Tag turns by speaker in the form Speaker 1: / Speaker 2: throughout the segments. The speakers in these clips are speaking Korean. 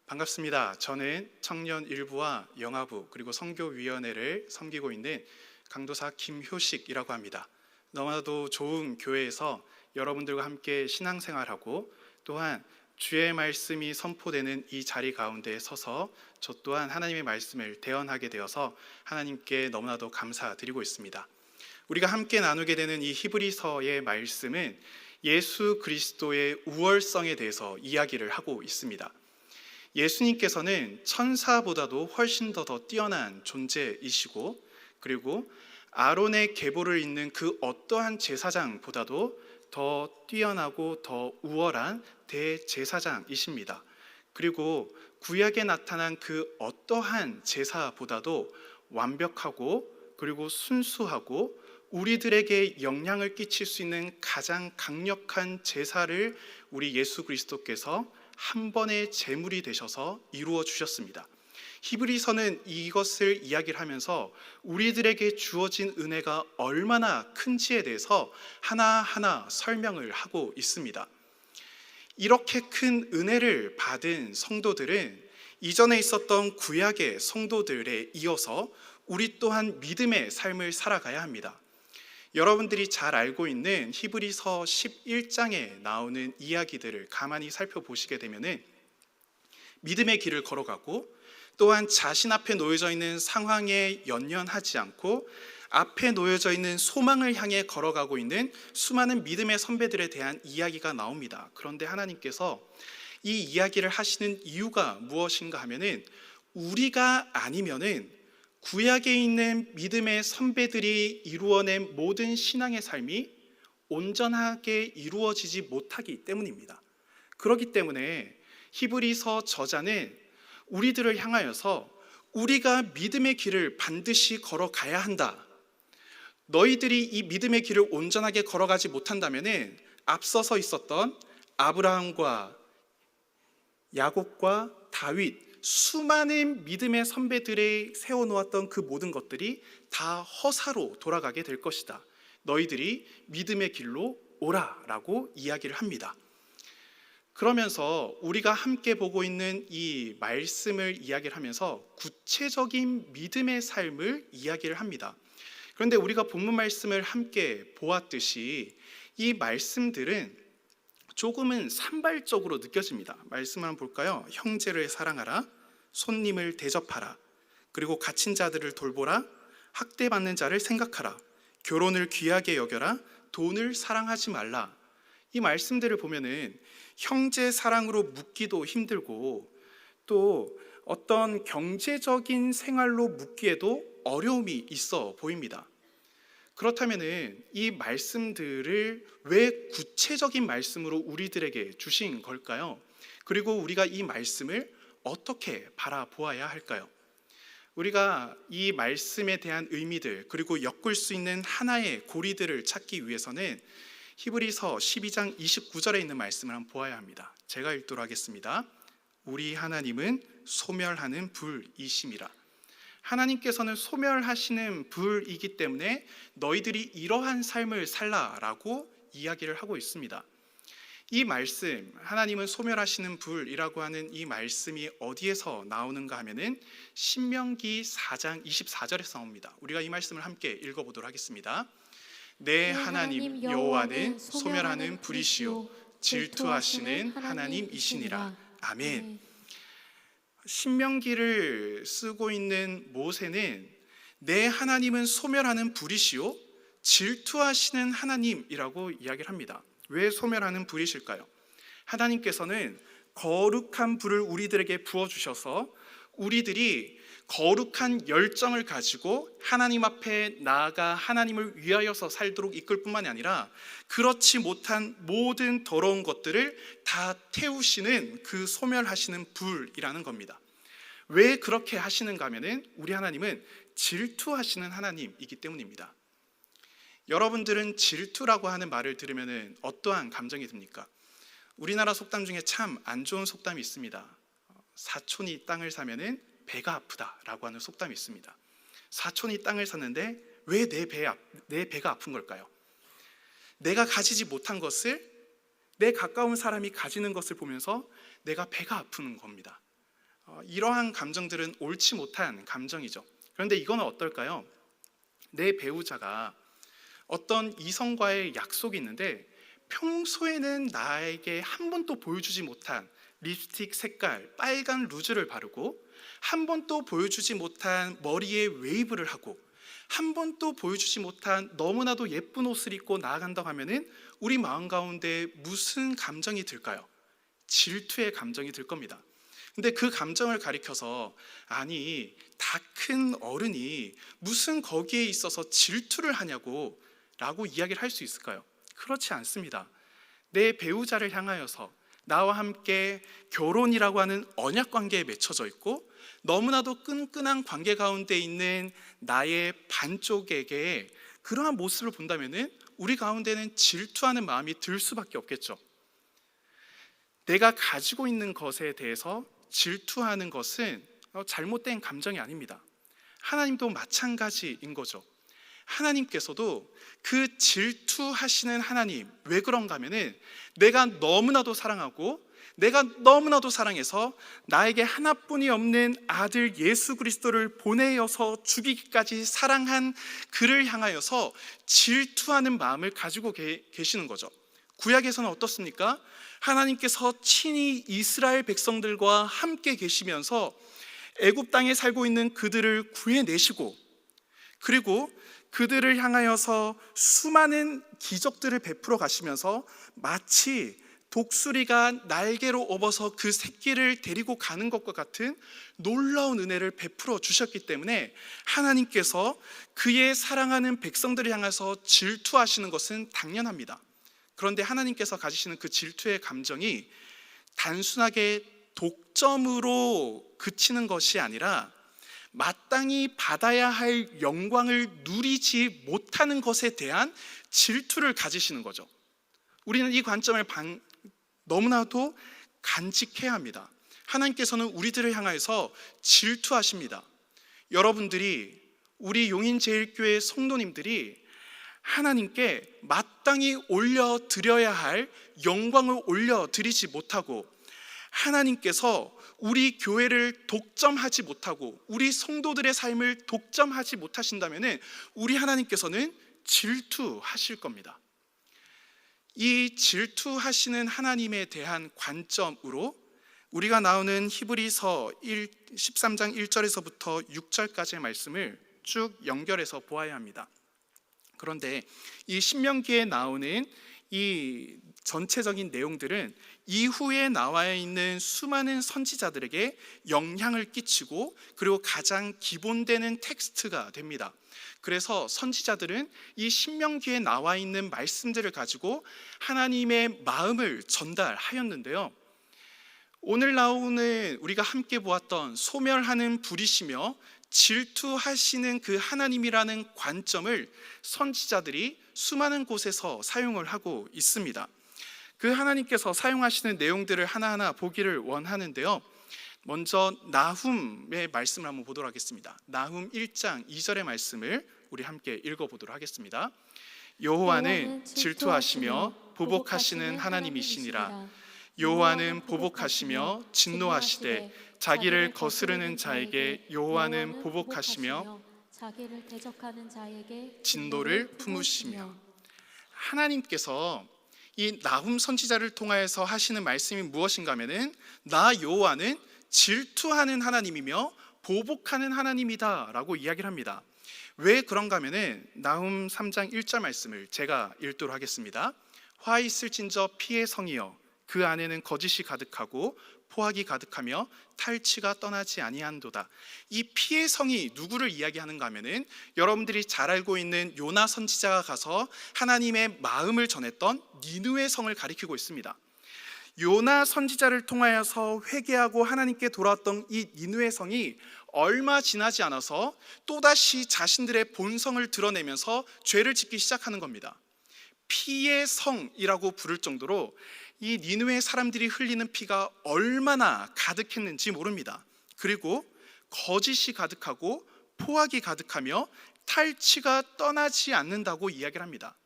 Speaker 1: 반갑습니다. 저는 청년 일부와 영아부 그리고 선교위원회를 섬기고 있는 강도사 김효식이라고 합니다. 너무나도 좋은 교회에서 여러분들과 함께 신앙생활하고 또한 주의 말씀이 선포되는 이 자리 가운데 서서 저 또한 하나님의 말씀을 대언하게 되어서 하나님께 너무나도 감사드리고 있습니다. 우리가 함께 나누게 되는 이 히브리서의 말씀은 예수 그리스도의 우월성에 대해서 이야기를 하고 있습니다. 예수님께서는 천사보다도 훨씬 더 뛰어난 존재이시고, 그리고 아론의 계보를 잇는 그 어떠한 제사장보다도 더 뛰어나고 더 우월한 대제사장이십니다. 그리고 구약에 나타난 그 어떠한 제사보다도 완벽하고 그리고 순수하고 우리들에게 영향을 끼칠 수 있는 가장 강력한 제사를 우리 예수 그리스도께서 한 번의 제물이 되셔서 이루어 주셨습니다. 히브리서는 이것을 이야기를 하면서 우리들에게 주어진 은혜가 얼마나 큰지에 대해서 하나하나 설명을 하고 있습니다. 이렇게 큰 은혜를 받은 성도들은 이전에 있었던 구약의 성도들에 이어서 우리 또한 믿음의 삶을 살아가야 합니다. 여러분들이 잘 알고 있는 히브리서 11장에 나오는 이야기들을 가만히 살펴보시게 되면은 믿음의 길을 걸어가고 또한 자신 앞에 놓여져 있는 상황에 연연하지 않고 앞에 놓여져 있는 소망을 향해 걸어가고 있는 수많은 믿음의 선배들에 대한 이야기가 나옵니다. 그런데 하나님께서 이 이야기를 하시는 이유가 무엇인가 하면은 우리가 아니면은 구약에 있는 믿음의 선배들이 이루어낸 모든 신앙의 삶이 온전하게 이루어지지 못하기 때문입니다. 그렇기 때문에 히브리서 저자는 우리들을 향하여서 우리가 믿음의 길을 반드시 걸어가야 한다. 너희들이 이 믿음의 길을 온전하게 걸어가지 못한다면 앞서서 있었던 아브라함과 야곱과 다윗, 수많은 믿음의 선배들이 세워놓았던 그 모든 것들이 다 허사로 돌아가게 될 것이다. 너희들이 믿음의 길로 오라라고 이야기를 합니다. 그러면서 우리가 함께 보고 있는 이 말씀을 이야기를 하면서 구체적인 믿음의 삶을 이야기를 합니다. 그런데 우리가 본문 말씀을 함께 보았듯이 이 말씀들은 조금은 산발적으로 느껴집니다. 말씀을 한번 볼까요? 형제를 사랑하라, 손님을 대접하라, 그리고 갇힌 자들을 돌보라, 학대받는 자를 생각하라, 결혼을 귀하게 여겨라, 돈을 사랑하지 말라. 이 말씀들을 보면은 형제 사랑으로 묶기도 힘들고 또 어떤 경제적인 생활로 묶기에도 어려움이 있어 보입니다. 그렇다면은 이 말씀들을 왜 구체적인 말씀으로 우리들에게 주신 걸까요? 그리고 우리가 이 말씀을 어떻게 바라보아야 할까요? 우리가 이 말씀에 대한 의미들 그리고 엮을 수 있는 하나의 고리들을 찾기 위해서는 히브리서 12장 29절에 있는 말씀을 한번 보아야 합니다. 제가 읽도록 하겠습니다. 우리 하나님은 소멸하는 불이심이라. 하나님께서는 소멸하시는 불이기 때문에 너희들이 이러한 삶을 살라라고 이야기를 하고 있습니다. 이 말씀, 하나님은 소멸하시는 불이라고 하는 이 말씀이 어디에서 나오는가 하면은 신명기 4장 24절에서 나옵니다. 우리가 이 말씀을 함께 읽어보도록 하겠습니다. 내 하나님 여호와는 소멸하는 불이시요 질투하시는 하나님이시니라. 아멘. 신명기를 쓰고 있는 모세는 내 하나님은 소멸하는 불이시요 질투하시는 하나님이라고 이야기를 합니다. 왜 소멸하는 불이실까요? 하나님께서는 거룩한 불을 우리들에게 부어주셔서 우리들이 거룩한 열정을 가지고 하나님 앞에 나아가 하나님을 위하여서 살도록 이끌 뿐만이 아니라 그렇지 못한 모든 더러운 것들을 다 태우시는 그 소멸하시는 불이라는 겁니다. 왜 그렇게 하시는가 하면은 우리 하나님은 질투하시는 하나님이기 때문입니다. 여러분들은 질투라고 하는 말을 들으면 어떠한 감정이 듭니까? 우리나라 속담 중에 참 안 좋은 속담이 있습니다. 사촌이 땅을 사면은 배가 아프다라고 하는 속담이 있습니다. 사촌이 땅을 샀는데 왜 내 배가 아픈 걸까요? 내가 가지지 못한 것을 내 가까운 사람이 가지는 것을 보면서 내가 배가 아픈 겁니다. 이러한 감정들은 옳지 못한 감정이죠. 그런데 이거는 어떨까요? 내 배우자가 어떤 이성과의 약속이 있는데 평소에는 나에게 한 번도 보여주지 못한 립스틱 색깔 빨간 루즈를 바르고 한 번도 보여주지 못한 머리에 웨이브를 하고 한 번도 보여주지 못한 너무나도 예쁜 옷을 입고 나아간다고 하면은 우리 마음 가운데 무슨 감정이 들까요? 질투의 감정이 들 겁니다. 근데 그 감정을 가리켜서 아니 다 큰 어른이 무슨 거기에 있어서 질투를 하냐고 라고 이야기를 할 수 있을까요? 그렇지 않습니다. 내 배우자를 향하여서 나와 함께 결혼이라고 하는 언약 관계에 맺혀져 있고 너무나도 끈끈한 관계 가운데 있는 나의 반쪽에게 그러한 모습을 본다면 우리 가운데는 질투하는 마음이 들 수밖에 없겠죠. 내가 가지고 있는 것에 대해서 질투하는 것은 잘못된 감정이 아닙니다. 하나님도 마찬가지인 거죠. 하나님께서도 그 질투하시는 하나님, 왜 그런가 하면은 내가 너무나도 사랑하고 내가 너무나도 사랑해서 나에게 하나뿐이 없는 아들 예수 그리스도를 보내어서 죽이기까지 사랑한 그를 향하여서 질투하는 마음을 가지고 계시는 거죠. 구약에서는 어떻습니까? 하나님께서 친히 이스라엘 백성들과 함께 계시면서 애굽 땅에 살고 있는 그들을 구해내시고 그리고 그들을 향하여서 수많은 기적들을 베풀어 가시면서 마치 독수리가 날개로 업어서 그 새끼를 데리고 가는 것과 같은 놀라운 은혜를 베풀어 주셨기 때문에 하나님께서 그의 사랑하는 백성들을 향해서 질투하시는 것은 당연합니다. 그런데 하나님께서 가지시는 그 질투의 감정이 단순하게 독점으로 그치는 것이 아니라 마땅히 받아야 할 영광을 누리지 못하는 것에 대한 질투를 가지시는 거죠. 우리는 이 관점을 너무나도 간직해야 합니다. 하나님께서는 우리들을 향해서 질투하십니다. 여러분들이 우리 용인제일교회 성도님들이 하나님께 마땅히 올려드려야 할 영광을 올려드리지 못하고 하나님께서 우리 교회를 독점하지 못하고 우리 성도들의 삶을 독점하지 못하신다면 우리 하나님께서는 질투하실 겁니다. 이 질투하시는 하나님에 대한 관점으로 우리가 나오는 히브리서 13장 1절에서부터 6절까지의 말씀을 쭉 연결해서 보아야 합니다. 그런데 이 신명기에 나오는 이 전체적인 내용들은 이후에 나와 있는 수많은 선지자들에게 영향을 끼치고 그리고 가장 기본되는 텍스트가 됩니다. 그래서 선지자들은 이 신명기에 나와 있는 말씀들을 가지고 하나님의 마음을 전달하였는데요. 오늘 나오는 우리가 함께 보았던 소멸하는 불이시며 질투하시는 그 하나님이라는 관점을 선지자들이 수많은 곳에서 사용을 하고 있습니다. 그 하나님께서 사용하시는 내용들을 하나하나 보기를 원하는데요. 먼저 나훔의 말씀을 한번 보도록 하겠습니다. 나훔 1장 2절의 말씀을 우리 함께 읽어보도록 하겠습니다. 여호와는 질투하시며 보복하시는 하나님이시니라. 여호와는 보복하시며 진노하시되 자기를 거스르는 자에게 여호와는 보복하시며
Speaker 2: 자기를 대적하는 자에게
Speaker 1: 진노를 품으시며. 하나님께서 이 나훔 선지자를 통하여서 하시는 말씀이 무엇인가 하면은 나 여호와는 질투하는 하나님이며 보복하는 하나님이다 라고 이야기를 합니다. 왜 그런가 하면은 나훔 3장 1절 말씀을 제가 읽도록 하겠습니다. 화 있을진저 피의 성이여 그 안에는 거짓이 가득하고 포악이 가득하며 탈취가 떠나지 아니한도다. 이 피의 성이 누구를 이야기하는가 하면은 여러분들이 잘 알고 있는 요나 선지자가 가서 하나님의 마음을 전했던 니느웨 성을 가리키고 있습니다. 요나 선지자를 통하여서 회개하고 하나님께 돌아왔던 이 니느웨 성이 얼마 지나지 않아서 또다시 자신들의 본성을 드러내면서 죄를 짓기 시작하는 겁니다. 피의 성이라고 부를 정도로 이 니느웨 사람들이 흘리는 피가 얼마나 가득했는지 모릅니다. 그리고 거짓이 가득하고 포악이 가득하며 탈취가 떠나지 않는다고 이야기를 합니다.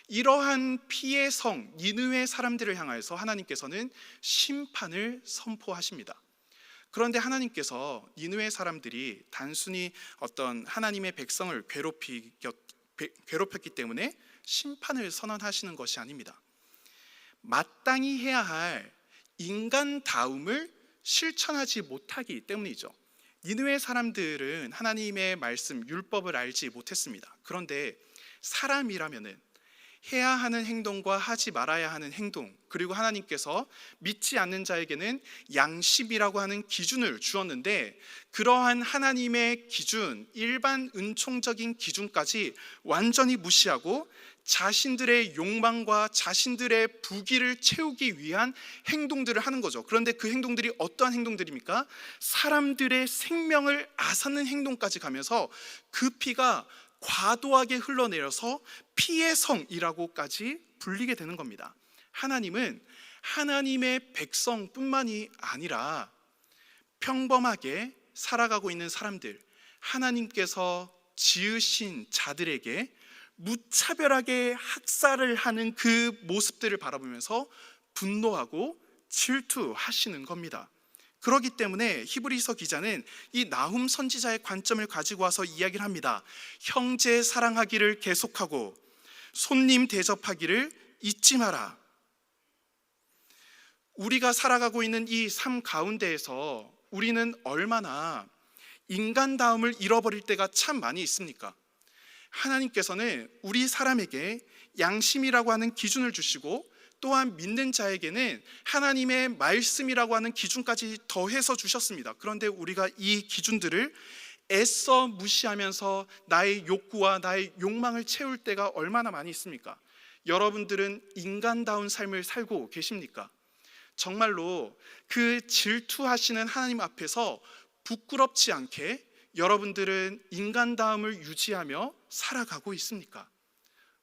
Speaker 1: 이러한 피의 성 니느웨 사람들을 향하여서 하나님께서는 심판을 선포하십니다. 그런데 하나님께서 니느웨 사람들이 단순히 어떤 하나님의 백성을 괴롭혔기 때문에 심판을 선언하시는 것이 아닙니다. 마땅히 해야 할 인간다움을 실천하지 못하기 때문이죠. 니느웨 사람들은 하나님의 말씀, 율법을 알지 못했습니다. 그런데 사람이라면은 해야 하는 행동과 하지 말아야 하는 행동, 그리고 하나님께서 믿지 않는 자에게는 양심이라고 하는 기준을 주었는데, 그러한 하나님의 기준, 일반 은총적인 기준까지 완전히 무시하고 자신들의 욕망과 자신들의 부귀를 채우기 위한 행동들을 하는 거죠. 그런데 그 행동들이 어떠한 행동들입니까? 사람들의 생명을 앗아는 행동까지 가면서 그 피가 과도하게 흘러내려서 피의 성이라고까지 불리게 되는 겁니다. 하나님은 하나님의 백성뿐만이 아니라 평범하게 살아가고 있는 사람들, 하나님께서 지으신 자들에게 무차별하게 학살을 하는 그 모습들을 바라보면서 분노하고 질투하시는 겁니다. 그렇기 때문에 히브리서 기자는 이 나훔 선지자의 관점을 가지고 와서 이야기를 합니다. 형제 사랑하기를 계속하고 손님 대접하기를 잊지 마라. 우리가 살아가고 있는 이 삶 가운데에서 우리는 얼마나 인간다움을 잃어버릴 때가 참 많이 있습니까? 하나님께서는 우리 사람에게 양심이라고 하는 기준을 주시고, 또한 믿는 자에게는 하나님의 말씀이라고 하는 기준까지 더해서 주셨습니다. 그런데 우리가 이 기준들을 애써 무시하면서 나의 욕구와 나의 욕망을 채울 때가 얼마나 많이 있습니까? 여러분들은 인간다운 삶을 살고 계십니까? 정말로 그 질투하시는 하나님 앞에서 부끄럽지 않게 여러분들은 인간다움을 유지하며 살아가고 있습니까?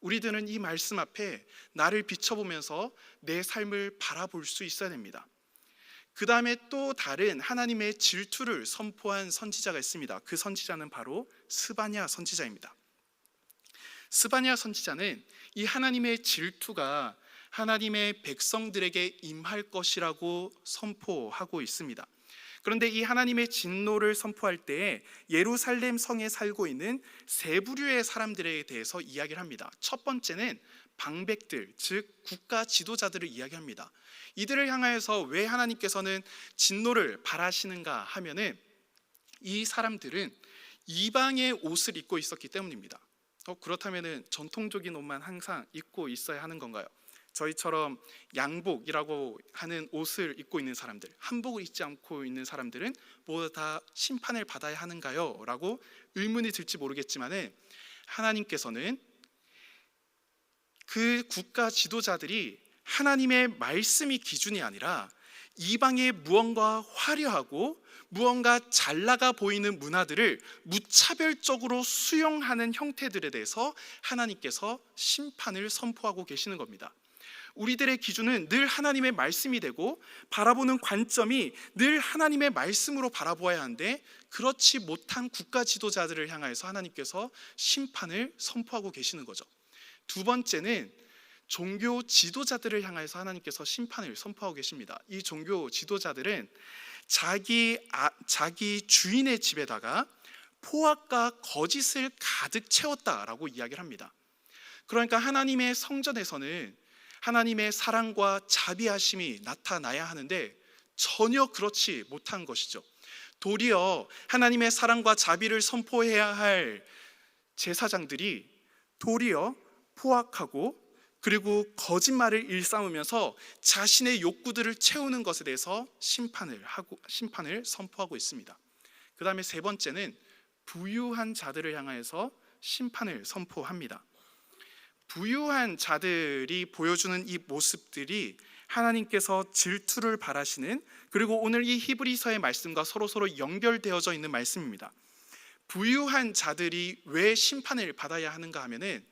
Speaker 1: 우리들은 이 말씀 앞에 나를 비춰보면서 내 삶을 바라볼 수 있어야 됩니다. 그 다음에 또 다른 하나님의 질투를 선포한 선지자가 있습니다. 그 선지자는 바로 스바냐 선지자입니다. 스바냐 선지자는 이 하나님의 질투가 하나님의 백성들에게 임할 것이라고 선포하고 있습니다. 그런데 이 하나님의 진노를 선포할 때에 예루살렘 성에 살고 있는 세 부류의 사람들에 대해서 이야기를 합니다. 첫 번째는 방백들, 즉 국가 지도자들을 이야기합니다. 이들을 향하여서 왜 하나님께서는 진노를 바라시는가 하면은 이 사람들은 이방의 옷을 입고 있었기 때문입니다. 그렇다면은 전통적인 옷만 항상 입고 있어야 하는 건가요? 저희처럼 양복이라고 하는 옷을 입고 있는 사람들, 한복을 입지 않고 있는 사람들은 모두 다 심판을 받아야 하는가요? 라고 의문이 들지 모르겠지만 하나님께서는 그 국가 지도자들이 하나님의 말씀이 기준이 아니라 이방의 무언가 화려하고 무언가 잘 나가 보이는 문화들을 무차별적으로 수용하는 형태들에 대해서 하나님께서 심판을 선포하고 계시는 겁니다. 우리들의 기준은 늘 하나님의 말씀이 되고 바라보는 관점이 늘 하나님의 말씀으로 바라보아야 하는데, 그렇지 못한 국가 지도자들을 향하여서 하나님께서 심판을 선포하고 계시는 거죠. 두 번째는 종교 지도자들을 향해서 하나님께서 심판을 선포하고 계십니다. 이 종교 지도자들은 자기 주인의 집에다가 포악과 거짓을 가득 채웠다라고 이야기를 합니다. 그러니까 하나님의 성전에서는 하나님의 사랑과 자비하심이 나타나야 하는데 전혀 그렇지 못한 것이죠. 도리어 하나님의 사랑과 자비를 선포해야 할 제사장들이 도리어 포악하고 그리고 거짓말을 일삼으면서 자신의 욕구들을 채우는 것에 대해서 심판을 선포하고 있습니다. 그 다음에 세 번째는 부유한 자들을 향하여서 심판을 선포합니다. 부유한 자들이 보여주는 이 모습들이 하나님께서 질투를 바라시는, 그리고 오늘 이 히브리서의 말씀과 서로 연결되어져 있는 말씀입니다. 부유한 자들이 왜 심판을 받아야 하는가 하면은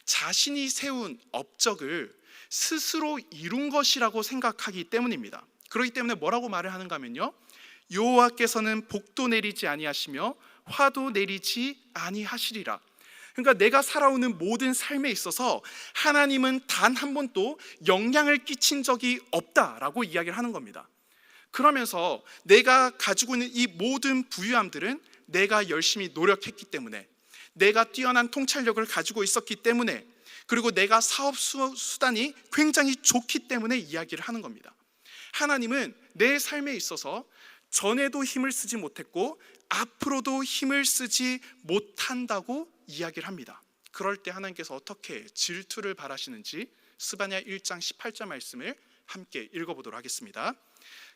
Speaker 1: 자신이 세운 업적을 스스로 이룬 것이라고 생각하기 때문입니다. 그렇기 때문에 뭐라고 말을 하는가 하면요, 여호와께서는 복도 내리지 아니하시며 화도 내리지 아니하시리라. 그러니까 내가 살아오는 모든 삶에 있어서 하나님은 단 한 번도 영향을 끼친 적이 없다라고 이야기를 하는 겁니다. 그러면서 내가 가지고 있는 이 모든 부유함들은 내가 열심히 노력했기 때문에, 내가 뛰어난 통찰력을 가지고 있었기 때문에, 그리고 내가 사업 수단이 굉장히 좋기 때문에 이야기를 하는 겁니다. 하나님은 내 삶에 있어서 전에도 힘을 쓰지 못했고 앞으로도 힘을 쓰지 못한다고 이야기를 합니다. 그럴 때 하나님께서 어떻게 질투를 바라시는지 스바냐 1장 18절 말씀을 함께 읽어보도록 하겠습니다.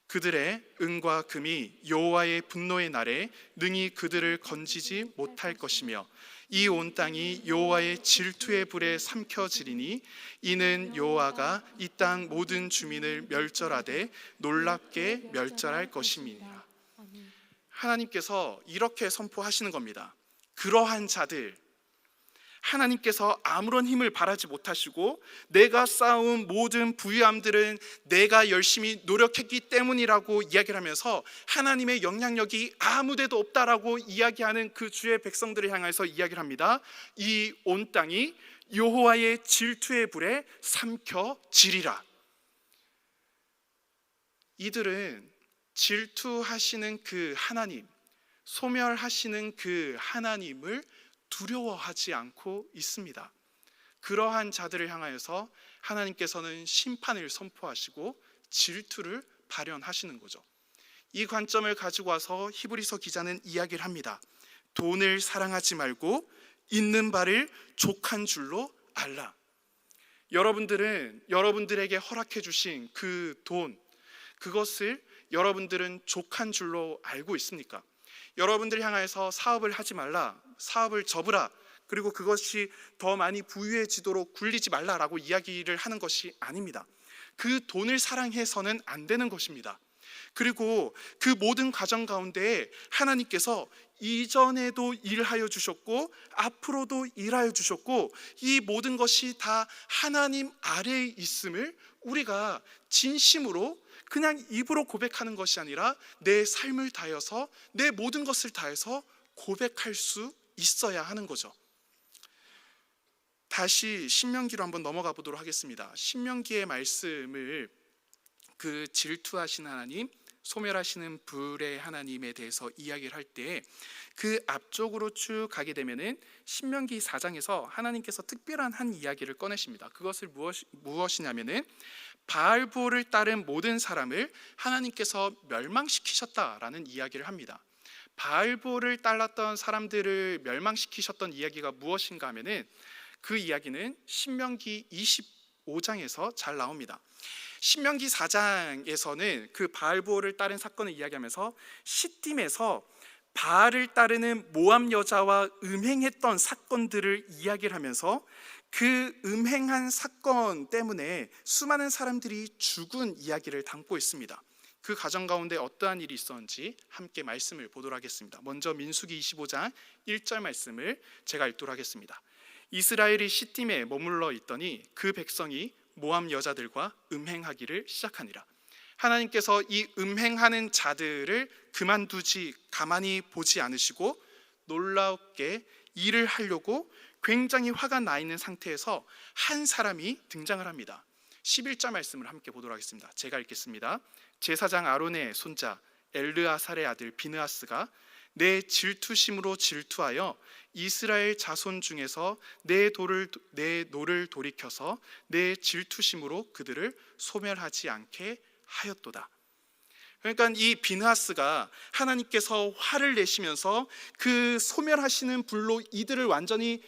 Speaker 1: 그들의 은과 금이 여호와의 분노의 날에 능히 그들을 건지지 못할 것이며 이 온 땅이 여호와의 질투의 불에 삼켜지리니 이는 여호와가 이 땅 모든 주민을 멸절하되 놀랍게 멸절할 것임이니라. 하나님께서 이렇게 선포하시는 겁니다. 그러한 자들, 하나님께서 아무런 힘을 바라지 못하시고 내가 쌓아온 모든 부유함들은 내가 열심히 노력했기 때문이라고 이야기를 하면서 하나님의 영향력이 아무데도 없다라고 이야기하는 그 주의 백성들을 향해서 이야기를 합니다. 이 온 땅이 여호와의 질투의 불에 삼켜지리라. 이들은 질투하시는 그 하나님, 소멸하시는 그 하나님을 두려워하지 않고 있습니다. 그러한 자들을 향하여서 하나님께서는 심판을 선포하시고 질투를 발현하시는 거죠. 이 관점을 가지고 와서 히브리서 기자는 이야기를 합니다. 돈을 사랑하지 말고 있는 바를 족한 줄로 알라. 여러분들은 여러분들에게 허락해 주신 그 돈, 그것을 여러분들은 족한 줄로 알고 있습니까? 여러분들 향해서 사업을 하지 말라, 사업을 접으라, 그리고 그것이 더 많이 부유해지도록 굴리지 말라라고 이야기를 하는 것이 아닙니다. 그 돈을 사랑해서는 안 되는 것입니다. 그리고 그 모든 과정 가운데 하나님께서 이전에도 일하여 주셨고 앞으로도 일하여 주셨고 이 모든 것이 다 하나님 아래에 있음을 우리가 진심으로 그냥 입으로 고백하는 것이 아니라 내 삶을 다해서, 내 모든 것을 다해서 고백할 수 있어야 하는 거죠. 다시 신명기로 한번 넘어가 보도록 하겠습니다. 신명기의 말씀을 그 질투하신 하나님, 소멸하시는 불의 하나님에 대해서 이야기를 할 때 그 앞쪽으로 쭉 가게 되면은 신명기 4장에서 하나님께서 특별한 한 이야기를 꺼내십니다. 그것을 무엇이냐면은 바알보를 따른 모든 사람을 하나님께서 멸망시키셨다라는 이야기를 합니다. 바알보를 따랐던 사람들을 멸망시키셨던 이야기가 무엇인가 하면은 그 이야기는 신명기 25장에서 잘 나옵니다. 신명기 4장에서는 그 바알보를 따른 사건을 이야기하면서 시딤에서 바알을 따르는 모압 여자와 음행했던 사건들을 이야기를 하면서 그 음행한 사건 때문에 수많은 사람들이 죽은 이야기를 담고 있습니다. 그 가정 가운데 어떠한 일이 있었는지 함께 말씀을 보도록 하겠습니다. 먼저 민수기 25장 1절 말씀을 제가 읽도록 하겠습니다. 이스라엘이 시딤에 머물러 있더니 그 백성이 모압 여자들과 음행하기를 시작하니라. 하나님께서 이 음행하는 자들을 그만두지 가만히 보지 않으시고 놀랍게 일을 하려고 굉장히 화가 나 있는 상태에서 한 사람이 등장을 합니다. 11절 말씀을 함께 보도록 하겠습니다. 제가 읽겠습니다. 제사장 아론의 손자 엘르아살의 아들 비느하스가 내 질투심으로 질투하여 이스라엘 자손 중에서 내 노를 돌이켜서 내 질투심으로 그들을 소멸하지 않게 하였도다. 그러니까 이 비느하스가 하나님께서 화를 내시면서 그 소멸하시는 불로 이들을 완전히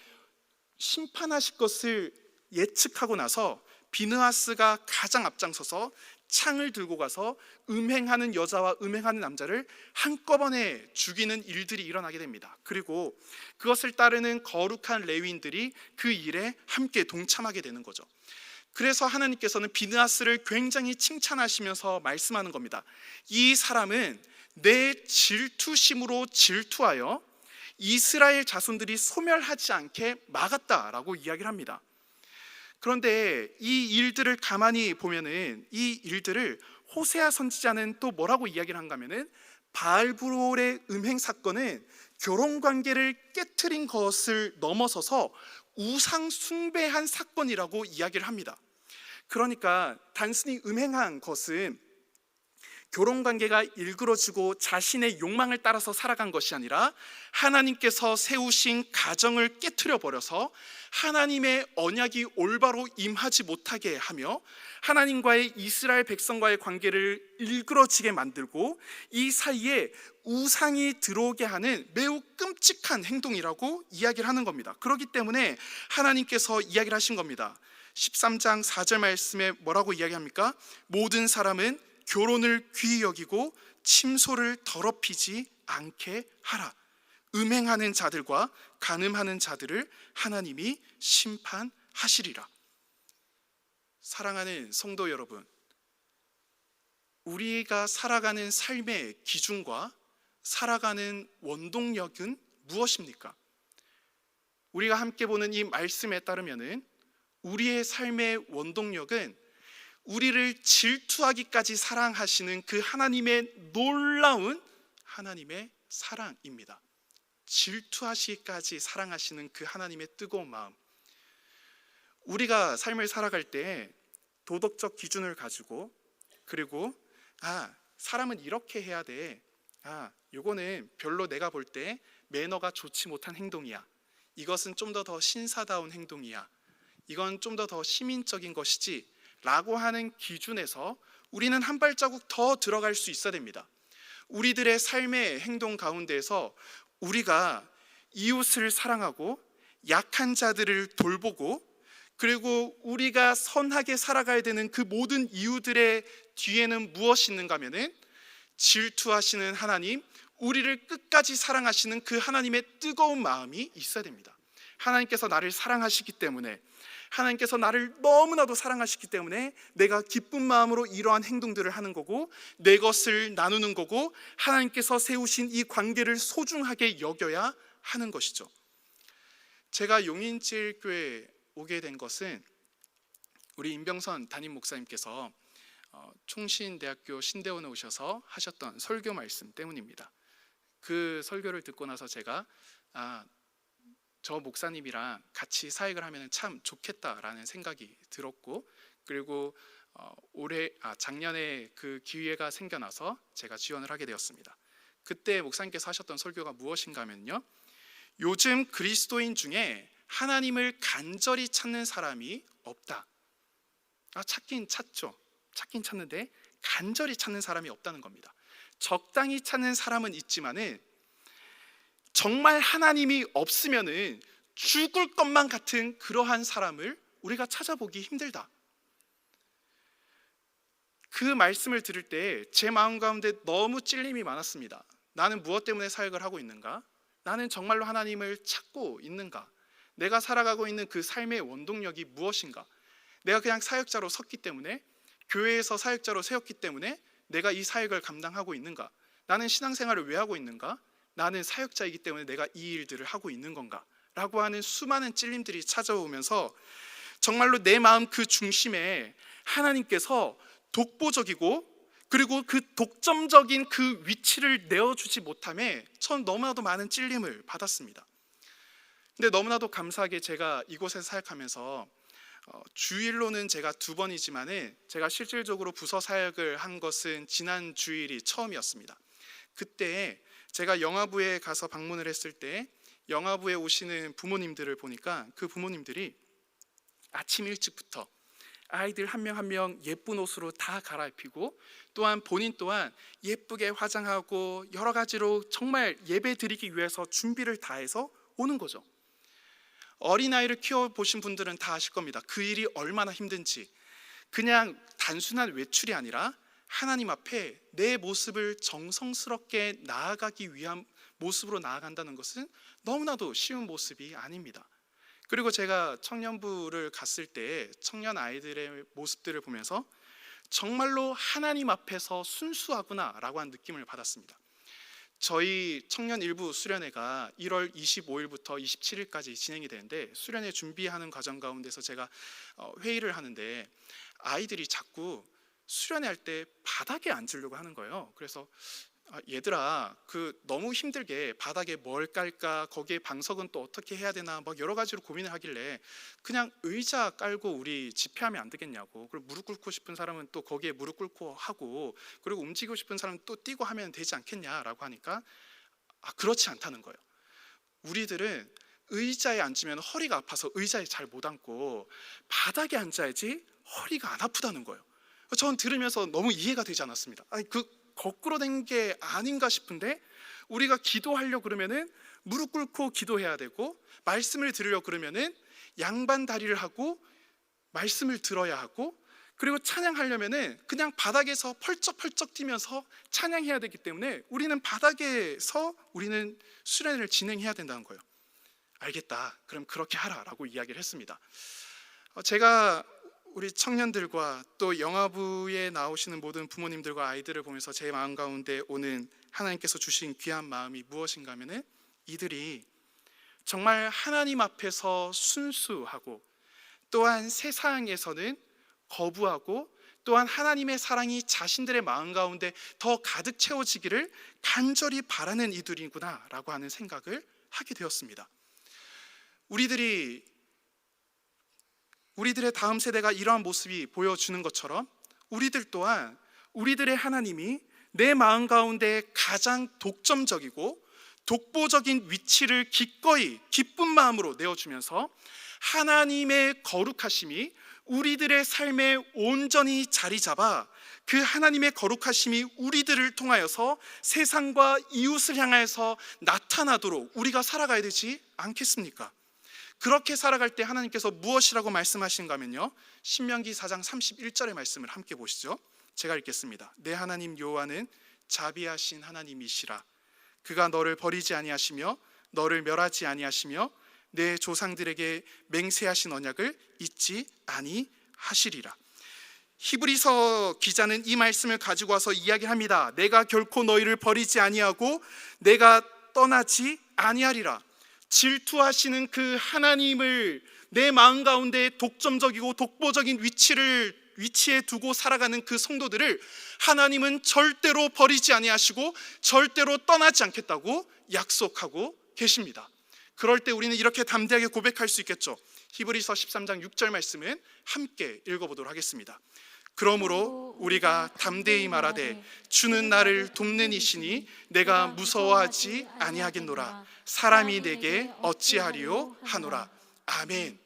Speaker 1: 심판하실 것을 예측하고 나서 비느하스가 가장 앞장서서 창을 들고 가서 음행하는 여자와 음행하는 남자를 한꺼번에 죽이는 일들이 일어나게 됩니다. 그리고 그것을 따르는 거룩한 레위인들이 그 일에 함께 동참하게 되는 거죠. 그래서 하나님께서는 비느하스를 굉장히 칭찬하시면서 말씀하는 겁니다. 이 사람은 내 질투심으로 질투하여 이스라엘 자손들이 소멸하지 않게 막았다라고 이야기를 합니다. 그런데 이 일들을 가만히 보면은 이 일들을 호세아 선지자는 또 뭐라고 이야기를 한가 하면은 바알브롤의 음행 사건은 결혼 관계를 깨트린 것을 넘어서서 우상 숭배한 사건이라고 이야기를 합니다. 그러니까 단순히 음행한 것은 결혼 관계가 일그러지고 자신의 욕망을 따라서 살아간 것이 아니라 하나님께서 세우신 가정을 깨트려 버려서 하나님의 언약이 올바로 임하지 못하게 하며 하나님과의 이스라엘 백성과의 관계를 일그러지게 만들고 이 사이에 우상이 들어오게 하는 매우 끔찍한 행동이라고 이야기를 하는 겁니다. 그렇기 때문에 하나님께서 이야기를 하신 겁니다. 13장 4절 말씀에 뭐라고 이야기합니까? 모든 사람은 결혼을 귀히 여기고 침소를 더럽히지 않게 하라. 음행하는 자들과 간음하는 자들을 하나님이 심판하시리라. 사랑하는 성도 여러분, 우리가 살아가는 삶의 기준과 살아가는 원동력은 무엇입니까? 우리가 함께 보는 이 말씀에 따르면은 우리의 삶의 원동력은 우리를 질투하기까지 사랑하시는 그 하나님의 놀라운 하나님의 사랑입니다. 질투하시기까지 사랑하시는 그 하나님의 뜨거운 마음. 우리가 삶을 살아갈 때 도덕적 기준을 가지고, 그리고 사람은 이렇게 해야 돼, 요거는 별로 내가 볼 때 매너가 좋지 못한 행동이야, 이것은 좀 더 신사다운 행동이야, 이건 좀 더 시민적인 것이지 라고 하는 기준에서 우리는 한 발자국 더 들어갈 수 있어야 됩니다. 우리들의 삶의 행동 가운데에서 우리가 이웃을 사랑하고 약한 자들을 돌보고, 그리고 우리가 선하게 살아가야 되는 그 모든 이유들의 뒤에는 무엇이 있는가 하면은 질투하시는 하나님, 우리를 끝까지 사랑하시는 그 하나님의 뜨거운 마음이 있어야 됩니다. 하나님께서 나를 사랑하시기 때문에, 하나님께서 나를 너무나도 사랑하시기 때문에 내가 기쁜 마음으로 이러한 행동들을 하는 거고, 내 것을 나누는 거고, 하나님께서 세우신 이 관계를 소중하게 여겨야 하는 것이죠. 제가 용인제일교회에 오게 된 것은 우리 임병선 담임 목사님께서 총신대학교 신대원에 오셔서 하셨던 설교 말씀 때문입니다. 그 설교를 듣고 나서 제가 저 목사님이랑 같이 사역을 하면 참 좋겠다라는 생각이 들었고, 그리고 작년에 그 기회가 생겨나서 제가 지원을 하게 되었습니다. 그때 목사님께서 하셨던 설교가 무엇인가 하면요, 요즘 그리스도인 중에 하나님을 간절히 찾는 사람이 없다. 찾긴 찾죠. 찾긴 찾는데 간절히 찾는 사람이 없다는 겁니다. 적당히 찾는 사람은 있지만은 정말 하나님이 없으면은 죽을 것만 같은 그러한 사람을 우리가 찾아보기 힘들다. 그 말씀을 들을 때 제 마음 가운데 너무 찔림이 많았습니다. 나는 무엇 때문에 사역을 하고 있는가? 나는 정말로 하나님을 찾고 있는가? 내가 살아가고 있는 그 삶의 원동력이 무엇인가? 내가 그냥 사역자로 섰기 때문에, 교회에서 사역자로 세웠기 때문에 내가 이 사역을 감당하고 있는가? 나는 신앙생활을 왜 하고 있는가? 나는 사역자이기 때문에 내가 이 일들을 하고 있는 건가? 라고 하는 수많은 찔림들이 찾아오면서 정말로 내 마음 그 중심에 하나님께서 독보적이고, 그리고 그 독점적인 그 위치를 내어주지 못함에 전 너무나도 많은 찔림을 받았습니다. 근데 너무나도 감사하게 제가 이곳에서 사역하면서 주일로는 제가 2번이지만은 제가 실질적으로 부서 사역을 한 것은 지난 주일이 처음이었습니다. 그때 제가 영화부에 가서 방문을 했을 때 영화부에 오시는 부모님들을 보니까 그 부모님들이 아침 일찍부터 아이들 한 명 한 명 예쁜 옷으로 다 갈아입히고, 또한 본인 또한 예쁘게 화장하고 여러 가지로 정말 예배 드리기 위해서 준비를 다해서 오는 거죠. 어린아이를 키워보신 분들은 다 아실 겁니다. 그 일이 얼마나 힘든지. 그냥 단순한 외출이 아니라 하나님 앞에 내 모습을 정성스럽게 나아가기 위한 모습으로 나아간다는 것은 너무나도 쉬운 모습이 아닙니다. 그리고 제가 청년부를 갔을 때 청년 아이들의 모습들을 보면서 정말로 하나님 앞에서 순수하구나라고 하는 느낌을 받았습니다. 저희 청년 일부 수련회가 1월 25일부터 27일까지 진행이 되는데, 수련회 준비하는 과정 가운데서 제가 회의를 하는데 아이들이 자꾸 수련회 할 때 바닥에 앉으려고 하는 거예요. 그래서 얘들아, 너무 힘들게 바닥에 뭘 깔까, 거기에 방석은 또 어떻게 해야 되나 막 여러 가지로 고민을 하길래 그냥 의자 깔고 우리 집회하면 안 되겠냐고. 그리고 무릎 꿇고 싶은 사람은 또 거기에 무릎 꿇고 하고, 그리고 움직이고 싶은 사람은 또 뛰고 하면 되지 않겠냐라고 하니까 그렇지 않다는 거예요. 우리들은 의자에 앉으면 허리가 아파서 의자에 잘 못 앉고 바닥에 앉아야지 허리가 안 아프다는 거예요. 전 들으면서 너무 이해가 되지 않았습니다. 거꾸로 된 게 아닌가 싶은데, 우리가 기도하려고 그러면은 무릎 꿇고 기도해야 되고, 말씀을 들으려고 그러면은 양반 다리를 하고 말씀을 들어야 하고, 그리고 찬양하려면은 그냥 바닥에서 펄쩍펄쩍 뛰면서 찬양해야 되기 때문에 우리는 바닥에서 우리는 수련회를 진행해야 된다는 거예요. 알겠다, 그럼 그렇게 하라라고 이야기를 했습니다. 제가 우리 청년들과 또 영아부에 나오시는 모든 부모님들과 아이들을 보면서 제 마음 가운데 오는 하나님께서 주신 귀한 마음이 무엇인가 하면은, 이들이 정말 하나님 앞에서 순수하고, 또한 세상에서는 거부하고, 또한 하나님의 사랑이 자신들의 마음 가운데 더 가득 채워지기를 간절히 바라는 이들이구나 라고 하는 생각을 하게 되었습니다. 우리들의 다음 세대가 이러한 모습이 보여주는 것처럼, 우리들 또한 우리들의 하나님이 내 마음 가운데 가장 독점적이고 독보적인 위치를 기꺼이 기쁜 마음으로 내어주면서, 하나님의 거룩하심이 우리들의 삶에 온전히 자리 잡아 그 하나님의 거룩하심이 우리들을 통하여서 세상과 이웃을 향해서 나타나도록 우리가 살아가야 되지 않겠습니까? 그렇게 살아갈 때 하나님께서 무엇이라고 말씀하시는가 하면요, 신명기 4장 31절의 말씀을 함께 보시죠. 제가 읽겠습니다. 내 하나님 여호와는 자비하신 하나님이시라. 그가 너를 버리지 아니하시며 너를 멸하지 아니하시며 내 조상들에게 맹세하신 언약을 잊지 아니하시리라. 히브리서 기자는 이 말씀을 가지고 와서 이야기합니다. 내가 결코 너희를 버리지 아니하고 내가 떠나지 아니하리라. 질투하시는 그 하나님을 내 마음 가운데 독점적이고 독보적인 위치에 두고 살아가는 그 성도들을 하나님은 절대로 버리지 아니하시고 절대로 떠나지 않겠다고 약속하고 계십니다. 그럴 때 우리는 이렇게 담대하게 고백할 수 있겠죠. 히브리서 13장 6절 말씀은 함께 읽어보도록 하겠습니다. 그러므로 우리가 담대히 말하되 주는 나를 돕는 이시니 내가 무서워하지 아니하겠노라. 사람이 내게 어찌하리요 하노라. 아멘.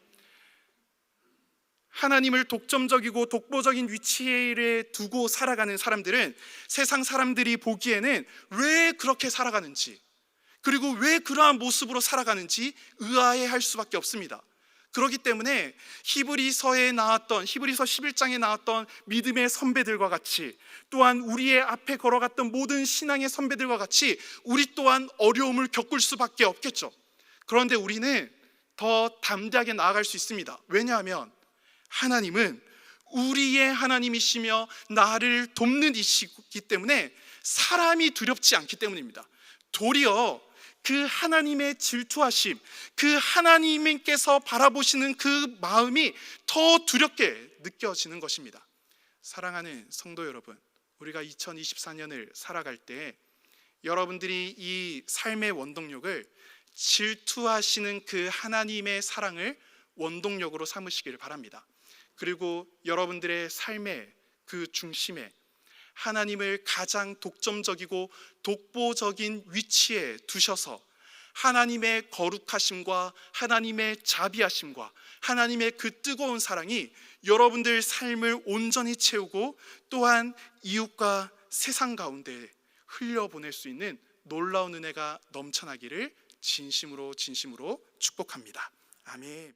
Speaker 1: 하나님을 독점적이고 독보적인 위치에 두고 살아가는 사람들은 세상 사람들이 보기에는 왜 그렇게 살아가는지, 그리고 왜 그러한 모습으로 살아가는지 의아해할 수밖에 없습니다. 그렇기 때문에 히브리서 11장에 나왔던 믿음의 선배들과 같이, 또한 우리의 앞에 걸어갔던 모든 신앙의 선배들과 같이 우리 또한 어려움을 겪을 수밖에 없겠죠. 그런데 우리는 더 담대하게 나아갈 수 있습니다. 왜냐하면 하나님은 우리의 하나님이시며 나를 돕는 이시기 때문에 사람이 두렵지 않기 때문입니다. 도리어 그 하나님의 질투하심, 그 하나님께서 바라보시는 그 마음이 더 두렵게 느껴지는 것입니다. 사랑하는 성도 여러분, 우리가 2024년을 살아갈 때 여러분들이 이 삶의 원동력을 질투하시는 그 하나님의 사랑을 원동력으로 삼으시기를 바랍니다. 그리고 여러분들의 삶의 그 중심에 하나님을 가장 독점적이고 독보적인 위치에 두셔서 하나님의 거룩하심과 하나님의 자비하심과 하나님의 그 뜨거운 사랑이 여러분들 삶을 온전히 채우고, 또한 이웃과 세상 가운데 흘려보낼 수 있는 놀라운 은혜가 넘쳐나기를 진심으로 축복합니다. 아멘.